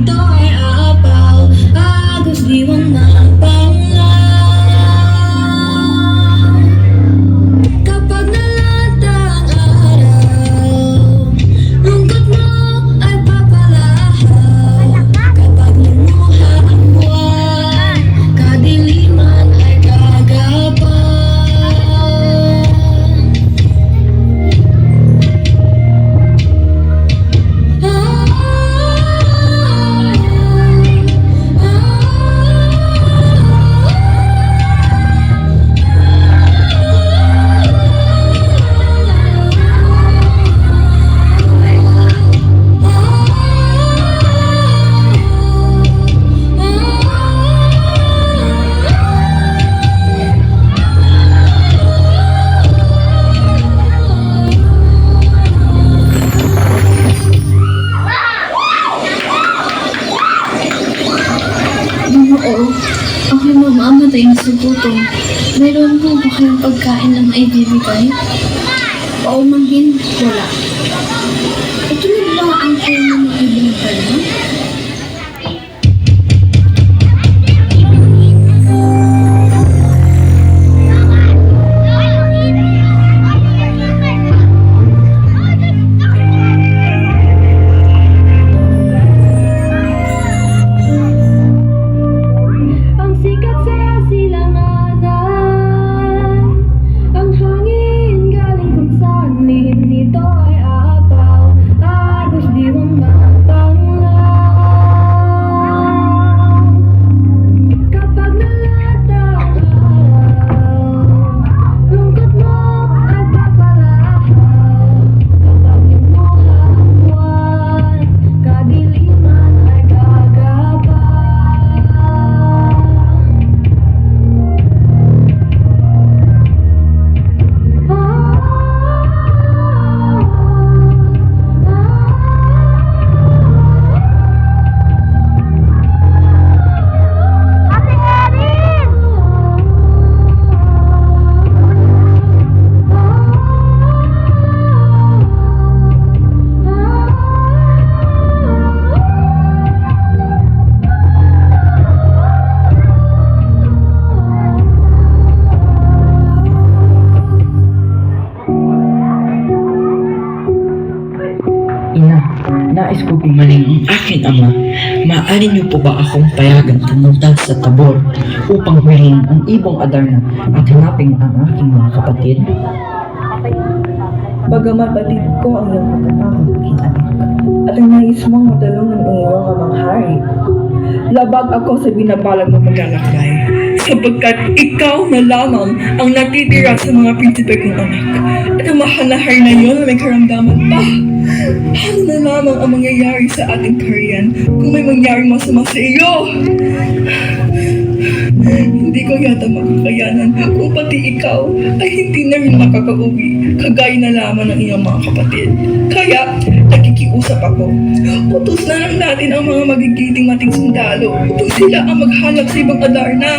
nito ay aapaw, agos diwang mapanglaw. Kapag nalatang araw, lungkot mo ay papalahaw. Kapag lumuha ang buwan, kadiliman ay gagapaw. Oo, okay mamamatay na sa gutom. Meron po ba kayong pagkain na maibibigay? Oo, Manghin, wala. Ito na ba ang kayo na maibibigay mo? Ang sikat sa silanganan, ang hangin galing kung saan, lihim nito ay aapaw, agos diwang mapanglaw. Kapag nalatang araw, lungkot mo ay papalahaw. Kapag lumuha ang buwan, kadiliman ay gagapaw. Ina, nais ko pumaling ang aking ama. Maaari niyo po ba akong payagan pumunta sa Tabor upang hulihin ang ibong Adarna at hanapin ang aking mga kapatid? Bagamat batid ko ang iyong pagkatao, aking anak, at ang nais mong matulungan ang iyong amang hari, labag ako sa binabalag mo maglalakbay, sapagkat ikaw na lamang ang natitira sa mga prinsipe kong anak, at ang mahal na hari na iyon na may karamdaman pa. Paano na lamang ang mangyayari sa ating kaharian kung may mangyaring masama sa iyo? Hindi ko yata makakayanan kung pati ikaw ay hindi na rin makakauwi, kagaya na lamang ng iyong mga kapatid. Kaya, nakikiusap ako. Utos na lang natin ang mga magigiting mating sundalo upang sila ang maghanap sa ibang Adarna.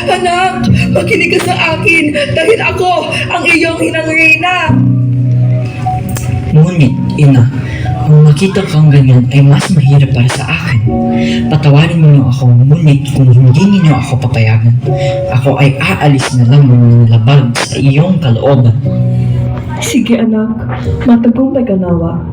Anak, makinig ka sa akin dahil ako ang iyong hinang reyna. Ngunit, ina, kung makita kang ganyan ay mas mahirap para sa akin. Patawarin niyo ako, ngunit kung hindi niyo ako papayagan, ako ay aalis na lamang ng labag sa iyong kalooban. Sige anak, matagumpay ka nawa.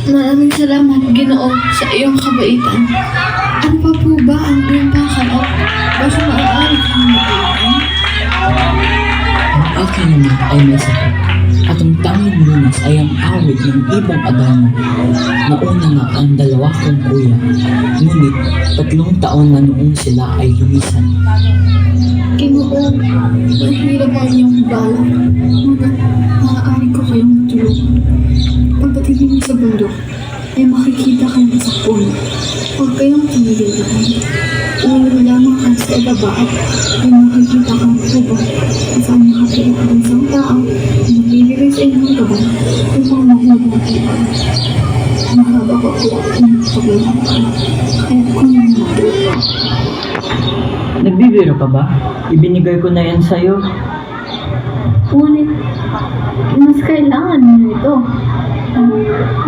Maraming salamat, Ginoo, sa iyong kabaitan. Ano pa po ba ang iyong pakalap? Baka maaari kang maiwan? Ang aking ina ay may sakit, at ang tanging lunas ay ang awit ng ibong Adamo. Nauna na ang dalawa kong kuya, ngunit 3 taon na noong sila ay lumisan. Ginoo, mahirap ang iyong bala. Ngunit maaari ko kayong tulungan. Pagdating ninyo sa bundok, ay makikita kayo sa puno. Huwag kayong tumililan. Ulo lamang kayo sa ibaba at ay makikita kang kubo. At saan nakatulog ang isang tao na nagbibigay sa inyong gaban upang mahulog kayo. Mahaba ko po ang paglalang kayo. Kaya kung natulog. Nagbibiro ka ba? Ibinigay ko na yan sa'yo. Ngunit, mas kailangan niyo ito.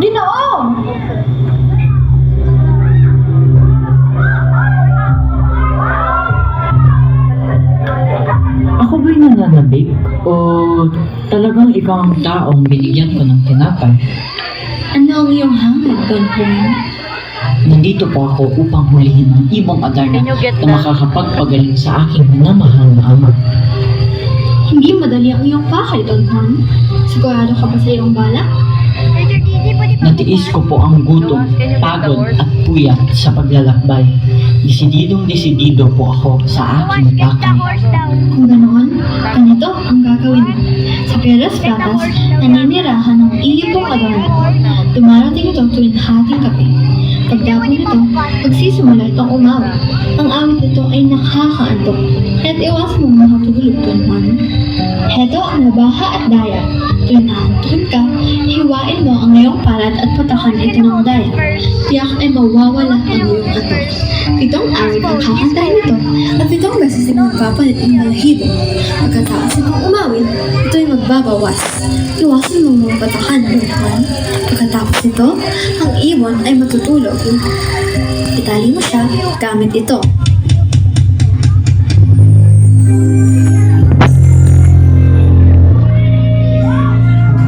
Ginoo! Ako ba'y nananabik? O talagang ikaw ang taong binigyan ko ng tinapay? Ano ang iyong hangad, Don Juan? Nandito po ako upang hulihin ang ibong Adarna na makakapagpagaling sa aking minamahal na ama. Hindi madali ang iyong pakay, Don Juan. Sigurado ka ba sa iyong balak? Natiis ko po ang gutom, pagod at puyat sa paglalakbay. Desididong-desidido po ako sa aking pakay. Kung ganoon, ganito ang gagawin mo. Sa Piedras Platas, naninirahan ng iyong Adarna. Dumarating ito tuwing hating gabi. Pagdapo nito, magsisimula itong umawit. Ang awit nito ay nakakaantok, kaya't iwasan mong makatulog, Don Juan. Heto ang labaha at daya. Tuwing naantukin ka, hiwain mo ang iyong palat at patakan ito ng daya. Tiyak ay mawawala ang iyong atok. Itong awit ang kakantahin nito at itong beses ay magpapalit ng balahibo. Pagkatapos itong umawit, ito ay magbabawas. Iwasan mo mga patakan, Don Juan. Pagkatapos nito, ang ibon ay matutulog. Itali mo siya gamit ito.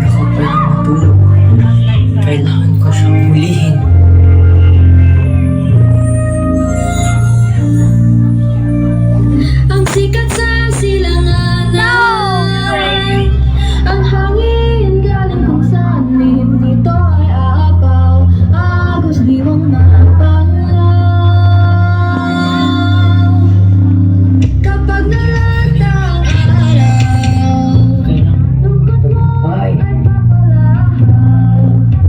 Ako pwedeng matulog. Kailangan ko siyang hulihin. Ang sikat sa silanganan. Ang hangin galing kung saan hindi to ay aapaw. Agos diwang mapanglaw. Kapag nalatang araw, Kailangan lungkot mo Bye. ay papalahaw.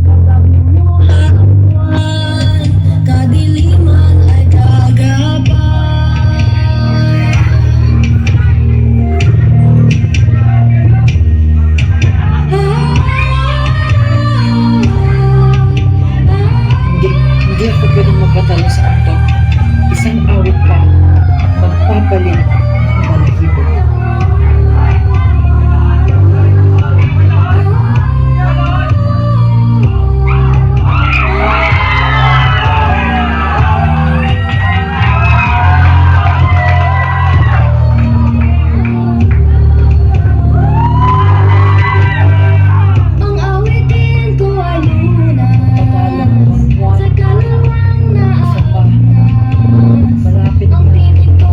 Kapag lumuhawan, kadiliman ay gagapay. Hindi ako pwedeng magpatalo sa ato. Isang awit pa. Magpapalit ng balahibo. Ang awitin ko ay lunas sa kaluluwang naanas. Malapit Ang na. tinig ko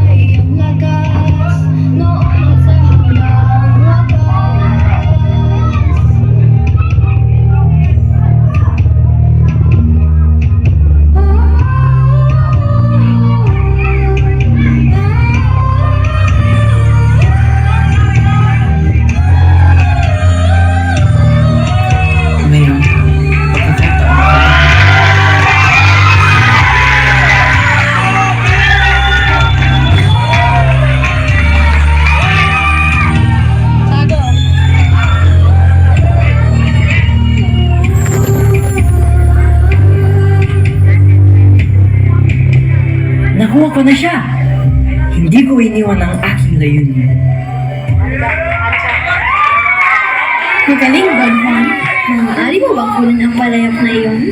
ay ang lakas noon at sa hanggang wakas. Ngayon, pagkakataon ko lang. Nakuha ko na siya! Hindi ko iniwan ang aking layunin. Magaling, Don Juan. Maaari mo bang kunin ang palayok na iyon?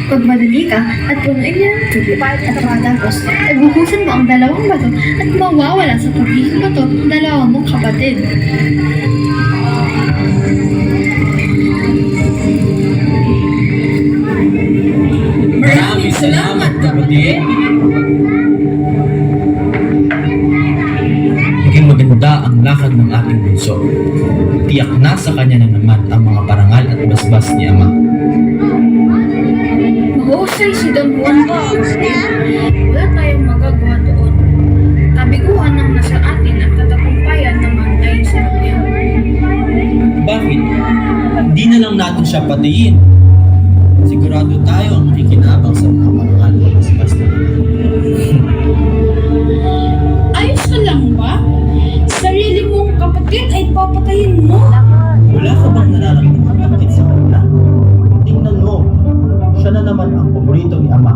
Pagmadali ka at punuin niya ng tubig. At pagkatapos, ay buhusan mo ang 2 bato at mawawala sa pagiging bato ang 2 mong kapatid. Salamat, kapatid. Naging maganda ang lakad ng ating bunso. Tiyak na sa kanya na naman ang mga parangal at basbas ni Ama. Mahusay si Don Juan ba? Wala tayong magagawa doon. Kabiguan ang nasa atin at katapumpayan naman dahil sa kanya. Bakit? Hindi na lang natin siya patiin. Sigurado tayo ang nakikinabang sa mga parangal at basbas na Ayos ka lang ba? Sarili mong kapatid ay papatayin mo? Wala ka bang nararamdaman bakit sa kanya? Tingnan mo, siya na naman ang paborito ni Ama.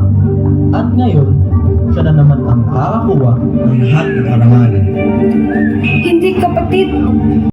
At ngayon, siya na naman ang nakakakuha ng lahat ng karangalan. Hindi kapatid,